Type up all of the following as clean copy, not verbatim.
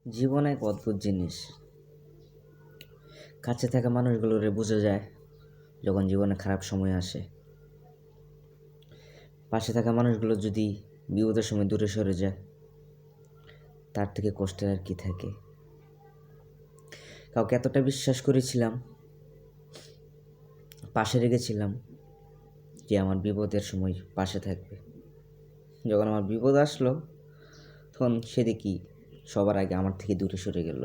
জীবন এক অদ্ভুত জিনিস। কাছে থাকা মানুষগুলোরে বোঝা যায় যখন জীবনে খারাপ সময় আসে। পাশে থাকা মানুষগুলো যদি বিপদের সময় দূরে সরে যায়, তার থেকে কষ্টের আর কি থাকে। কাউকে এতটা বিশ্বাস করেছিলাম, পাশে রেখেছিলাম যে আমার বিপদের সময় পাশে থাকবে। যখন আমার বিপদ আসলো, তখন সে দেখি সবার আগে আমার থেকে দূরে সরে গেল।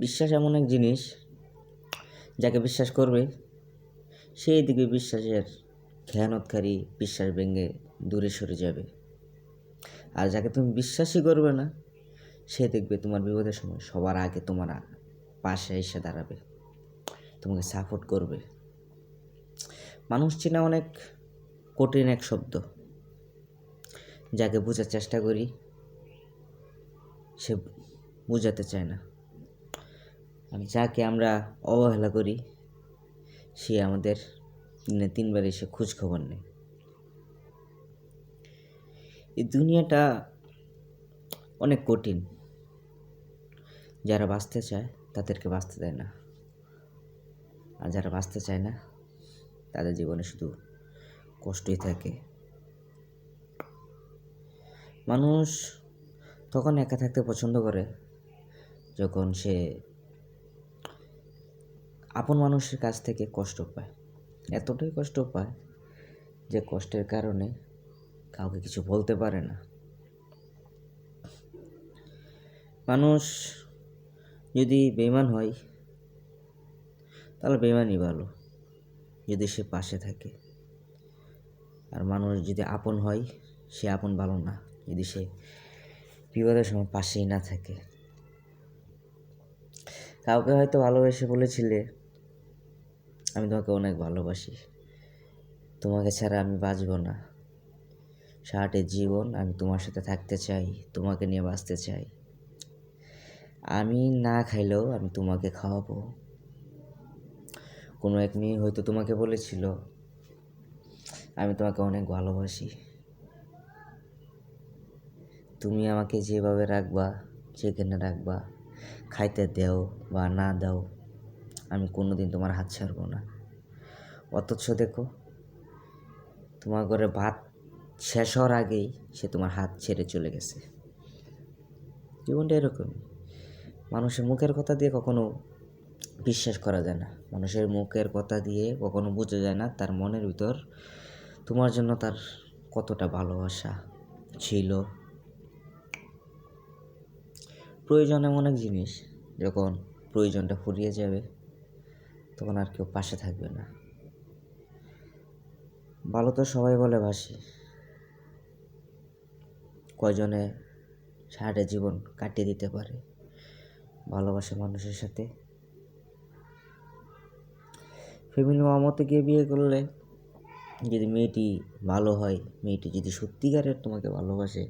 বিশ্বাস এমন এক জিনিস, যাকে বিশ্বাস করবে সেই দিকে বিশ্বাসের খেয়ানতকারী বিশ্বাস ভেঙে দূরে সরে যাবে। আর যাকে তুমি বিশ্বাসই করবে না, সে দেখবে তোমার বিপদের সময় সবার আগে তোমার পাশে এসে দাঁড়াবে, তোমাকে সাপোর্ট করবে। মানুষ চেনা অনেক কঠিন এক শব্দ। যাকে বোঝার চেষ্টা করি সে বোঝাতে চায় না, আর যাকে আমরা অবহেলা করি সে আমাদের দিনে 3 বার এসে খোঁজ খবর নেয়। এই দুনিয়াটা অনেক কঠিন। যারা বাঁচতে চায় তাদেরকে বাঁচতে দেয় না, আর যারা বাঁচতে চায় না তাদের জীবনে শুধু কষ্টই থাকে। মানুষ তখন একা থাকতে পছন্দ করে যখন সে আপন মানুষের কাছ থেকে কষ্ট পায়। এতটাই কষ্ট পায় যে কষ্টের কারণে কাউকে কিছু বলতে পারে না। মানুষ যদি বেঈমান হয় তাহলে বেঈমানই ভালো, যদি সে পাশে থাকে। আর মানুষ যদি আপন হয় সে আপন ভালো না, যদি সে বিপদের সময় পাশেই না থাকে। কাউকে হয়তো ভালোবেসে বলেছিলে, আমি তোমাকে অনেক ভালোবাসি, তোমাকে ছাড়া আমি বাঁচব না, সারাটি জীবন আমি তোমার সাথে থাকতে চাই, তোমাকে নিয়ে বাঁচতে চাই, আমি না খাইলেও আমি তোমাকে খাওয়াবো। কোনো এক মেয়ে হয়তো তোমাকে বলেছিল, আমি তোমাকে অনেক ভালোবাসি, তুমি আমাকে যেভাবে রাখবা, যেখানে রাখবা, খাইতে দেও বা না দাও, আমি কোনোদিন তোমার হাত ছাড়বো না। অথচ দেখো, তোমার ঘরে ভাত শেষ হওয়ার আগেই সে তোমার হাত ছেড়ে চলে গেছে। জীবনটা এরকমই। মানুষের মুখের কথা দিয়ে কখনো বিশ্বাস করা যায় না, মানুষের মুখের কথা দিয়ে কখনো বোঝা যায় না তার মনের ভিতর তোমার জন্য তার কতটা ভালোবাসা ছিল। প্রয়োজন এমন এক জিনিস, যখন প্রয়োজনটা ফুরিয়ে যাবে তখন আর কেউ পাশে থাকবে না। ভালো তো সবাই বলে বাসি, কয়জনে সারাটা জীবন কাটিয়ে দিতে পারে ভালোবাসা মানুষের সাথে। ফ্যামিলি মতে গিয়ে বিয়ে করলে যদি মেয়েটি ভালো হয়, মেয়েটি যদি সত্যিকারের তোমাকে ভালোবাসে,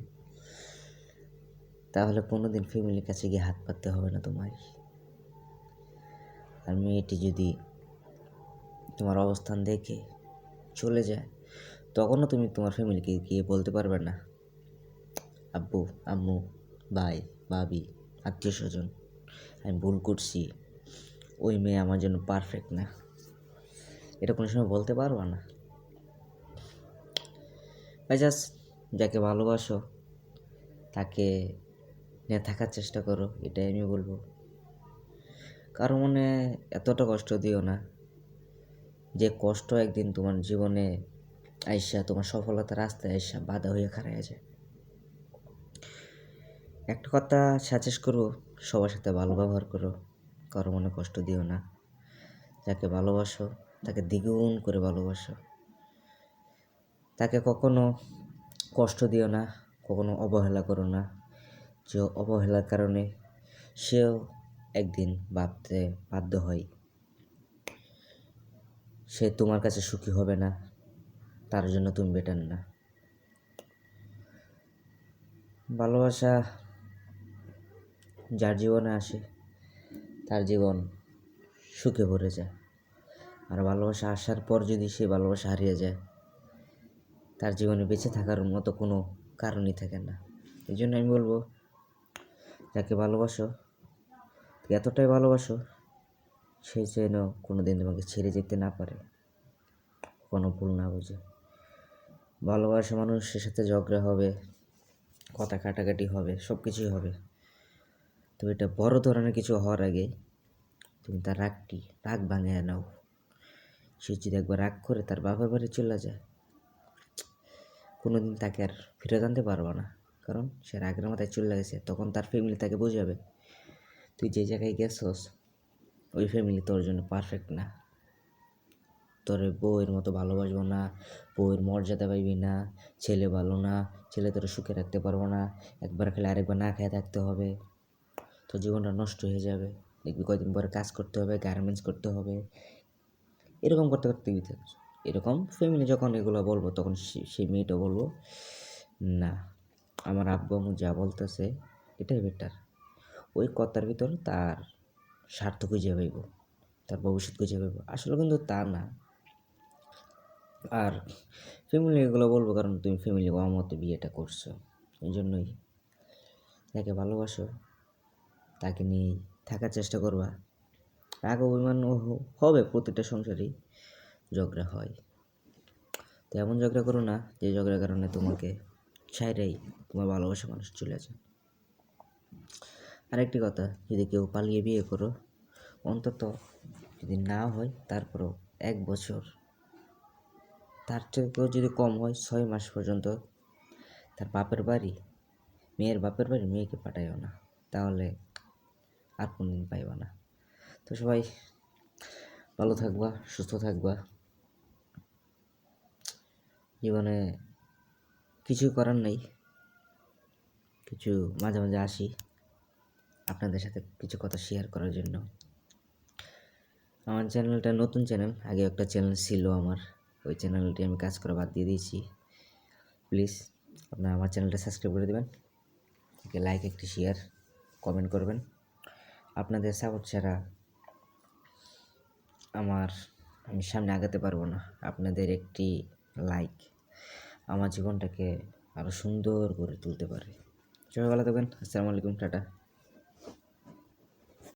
তাহলে কোনোদিন ফ্যামিলির কাছে গিয়ে হাত পাততে হবে না তোমার। আর মেয়েটি যদি তোমার অবস্থান দেখে চলে যায়, তখনও তুমি তোমার ফ্যামিলিকে গিয়ে বলতে পারবে না, আব্বু আম্মু ভাই ভাবি আত্মীয় স্বজন, আমি ভুল করছি, ওই মেয়ে আমার জন্য পারফেক্ট না। এটা কোনো সময় বলতে পারবা না। জাস্ট যাকে ভালোবাসো তাকে নিয়ে থাকার চেষ্টা করো, এটাই আমি বলবো। কারো মনে এতটা কষ্ট দিও না যে কষ্ট একদিন তোমার জীবনে আইসা, তোমার সফলতার রাস্তায় আইসা বাধা হয়ে খাড়াইয়া যায়। একটা কথা সাজেস্ট করবো, সবার সাথে ভালো ব্যবহার করো, কারো মনে কষ্ট দিও না। যাকে ভালোবাসো তাকে দ্বিগুণ করে ভালোবাসো, তাকে কখনো কষ্ট দিও না, কখনো অবহেলা করো না, যে অবহেলার কারণে সেও একদিন ভাবতে বাধ্য হয় সে তোমার কাছে সুখী হবে না, তার জন্য তুমি বেটার না। ভালোবাসা যার জীবনে আসে তার জীবন সুখে ভরে যায়, আর ভালোবাসা আসার পর যদি সে ভালোবাসা হারিয়ে যায়, তার জীবনে বেঁচে থাকার মতো কোনো কারণই থাকে না। এই জন্য আমি বলবো, যাকে ভালোবাসো, এতটাই ভালোবাসো, সে যেন কোনো দিন তোমাকে ছেড়ে যেতে না পারে, কোনো ভুল না বুঝে। ভালোবাসা মানুষের সাথে ঝগড়া হবে, কথা কাটাকাটি হবে, সব কিছুই হবে। তো এটা বড় ধরনের কিছু হওয়ার আগে তুমি তার রাগ ভাঙিয়ে নাও। সে যদি একবার রাগ করে তার বাপের বাড়ি চলে যায়, কোনো দিন তাকে আর ফেরত আনতে পারবো না, কারণ সে রাগের মাথায় চলে গেছে। তখন তার ফ্যামিলি তাকে বোঝাবে তুই যে জায়গায় গেছস ওই ফ্যামিলি তোর জন্য পারফেক্ট না, তোর বউয়ের মতো ভালোবাসবো না, বউয়ের মর্যাদা পাইবি না, ছেলে ভালো না, ছেলে তোর সুখে রাখতে পারবো না, একবার খেলে আরেকবার না খেয়ে থাকতে হবে, তোর জীবনটা নষ্ট হয়ে যাবে, দেখবি কয়দিন পরে কাজ করতে হবে, গার্মেন্টস করতে হবে, এরকম করতে করতে তুই থাকছ। এরকম ফ্যামিলি যখন এগুলো বলবো তখন সেই মেয়েটা বলবো না, আমার আব্বু আম্মু যা বলতেছে এটাই বেটার। ওই কথার ভিতর তার স্বার্থ খুঁজে পাইব, তার ভবিষ্যৎ খুঁজে পাইব, আসলে কিন্তু তা না। আর ফ্যামিলি এগুলো বলবো কারণ তুমি ফ্যামিলি মতো বিয়েটা করছো, এই জন্যই। যাকে ভালোবাসো তাকে নিয়েই থাকার চেষ্টা করবা। রাগ অভিমান হবে, প্রতিটা সংসারেই ঝগড়া হয়। তো এমন ঝগড়া করো না যে ঝগড়ার কারণে তোমাকে ছাইরাই তোমার ভালোবাসা মানুষ চলে যায়। আরেকটি কথা, যদি কেউ পালিয়ে বিয়ে করো, অন্তত যদি না হয় তারপরও 1 বছর, তার থেকেও যদি কম হয় 6 মাস পর্যন্ত তার বাপের বাড়ি, মেয়ের বাপের বাড়ি মেয়েকে পাঠাইও না, তাহলে আর কোনদিন পাইবা না। তো সবাই ভালো থাকবা, সুস্থ থাকবা। জীবনে কিছু করার নেই, কিছু মাঝে মাঝে আসি আপনাদের সাথে কিছু কথা শেয়ার করার জন্য। আমার চ্যানেলটা নতুন চ্যানেল, আগে একটা চ্যানেল ছিল আমার, ওই চ্যানেলটি আমি কাজ করা বাদ দিয়ে দিয়েছি। প্লিজ আপনারা আমার চ্যানেলটা সাবস্ক্রাইব করে দেবেন, লাইক, একটি শেয়ার, কমেন্ট করবেন। আপনাদের সাপোর্ট ছাড়া আমি সামনে আগাতে পারবো না। আপনাদের একটি লাইক আমার জীবনটাকে আরও সুন্দর করে তুলতে পারে। সবাই ভালো থাকবেন। আসসালামু আলাইকুম, টাটা।